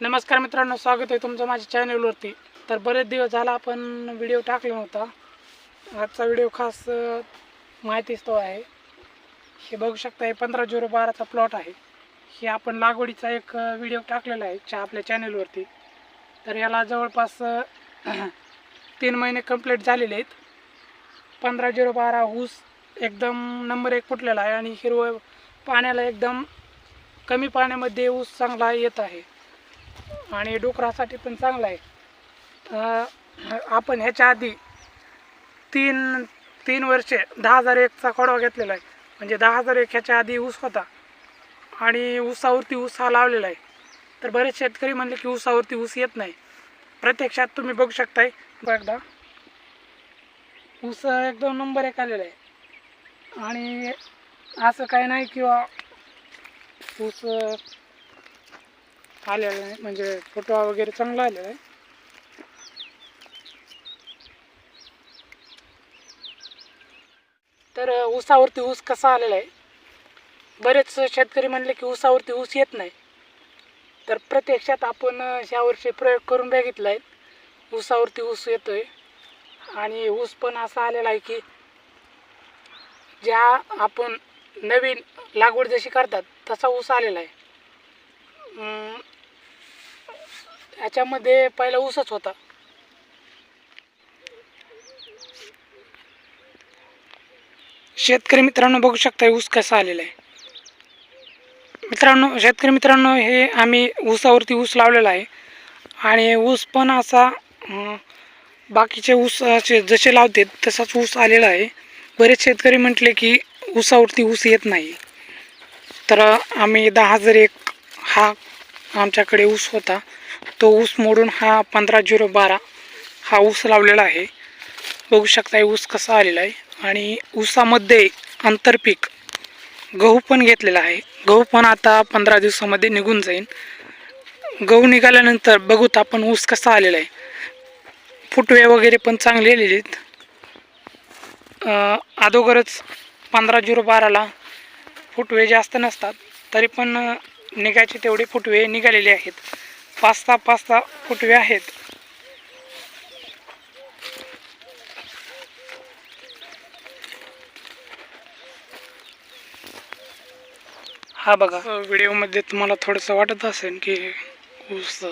नमस्कार मित्रांनो, स्वागत आहे तुमचं माझ्या चॅनलवरती। तर बरेच दिवस झाला आपण व्हिडिओ टाकला नव्हता। आजचा व्हिडिओ खास माहितीच तो आहे। हे बघू शकता, हे 15/012चा प्लॉट आहे। हे आपण लागवडीचा एक व्हिडिओ टाकलेला आहे आपल्या चॅनलवरती। तर याला जवळपास 3 महिने कंप्लीट झालेले आहेत। 15/012 ऊस एकदम नंबर 1 फुटलेला आहे आणि हिरवं पाण्याला एकदम कमी पाण्यामध्ये ऊस चांगला येत आहे आणि डुकरासाठी पण चांगला आहे। आपण ह्याच्या आधी तीन वर्षे 10,001चा खोडवा घेतलेला आहे। म्हणजे 10,001 ह्याच्या आधी ऊस होता आणि ऊसावरती ऊस हा लावलेला आहे। तर बरेच शेतकरी म्हणले की ऊसावरती ऊस येत नाही। प्रत्यक्षात तुम्ही बघू शकताय, एकदा ऊस एकदम नंबर 1 आलेला आहे आणि असं काही नाही किंवा ऊस आलेला आहे, म्हणजे फुटवा वगैरे चांगला आलेला आहे। तर ऊसावरती ऊस कसा आलेला आहे, बरेच शेतकरी म्हणले की ऊसावरती ऊस येत नाही। तर प्रत्यक्षात आपण ह्या वर्षी प्रयोग करून बघितला आहे, ऊसावरती ऊस येतोय आणि ऊस पण असा आलेला आहे की ज्या आपण नवीन लागवड जशी करतात तसा ऊस आलेला आहे। याच्यामध्ये पहिला ऊसच होता। शेतकरी मित्रांनो बघू शकता ऊस कसा आलेला आहे। शेतकरी मित्रांनो, हे आम्ही ऊसावरती ऊस लावलेला आहे आणि ऊस पण असा बाकीचे ऊस जसे लावते तसाच ऊस आलेला आहे। बरेच शेतकरी म्हटले की ऊसावरती ऊस येत नाही। तर आम्ही 10,001 हा आमच्याकडे ऊस होता, तो ऊस मोडून हा 15/012 हा ऊस लावलेला आहे। बघू शकता ऊस कसा आलेला आहे आणि ऊसामध्ये आंतरपीक गहू पण घेतलेला आहे। गहू पण आता 15 दिवसामध्ये निघून जाईल। गहू निघाल्यानंतर बघूत आपण ऊस कसा आलेला आहे। फुटवे वगैरे पण चांगले आलेले आहेत। अगोदरच 15/012ला फुटवे जास्त नसतात, तरी पण निघायचे तेवढे फुटवे निघालेले आहेत। 5-6 फुटवे आहेत। हा बघा, व्हिडिओमध्ये तुम्हाला थोडंसं वाटत असेल की ऊस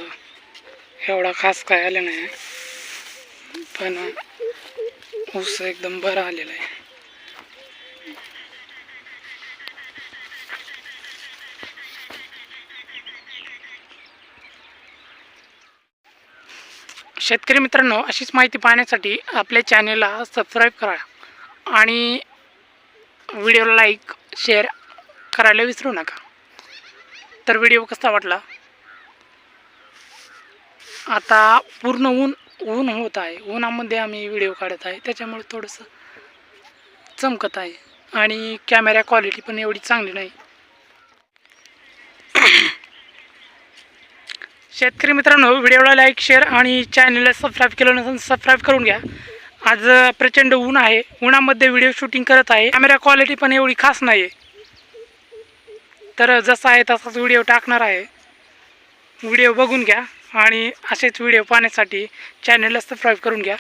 एवढा खास काय आला नाही, पण ऊस एकदम बरा आलेला आहे। शेतकरी मित्रांनो, अशीच माहिती पाहण्यासाठी आपल्या चॅनलला सबस्क्राईब करा आणि व्हिडिओला लाईक शेअर करायला विसरू नका। तर व्हिडिओ कसा वाटला, आता पूर्ण ऊन होत आहे, उन्हामध्ये आम्ही व्हिडिओ काढत आहे, त्याच्यामुळे थोडंसं चमकत आहे आणि कॅमेरा क्वालिटी पण एवढी चांगली नाही। शेतकरी मित्रांनो, व्हिडिओला लाईक शेअर आणि चॅनलला सबस्क्राईब केलं नसेल सबस्क्राईब करून घ्या। आज प्रचंड ऊन आहे, उन्हामध्ये व्हिडिओ शूटिंग करत आहे, कॅमेरा क्वालिटी पण एवढी खास नाही आहे। तर जसा आहे तसाच व्हिडिओ टाकणार आहे। व्हिडिओ बघून घ्या आणि असेच व्हिडिओ पाहण्यासाठी चॅनलला सबस्क्राईब करून घ्या।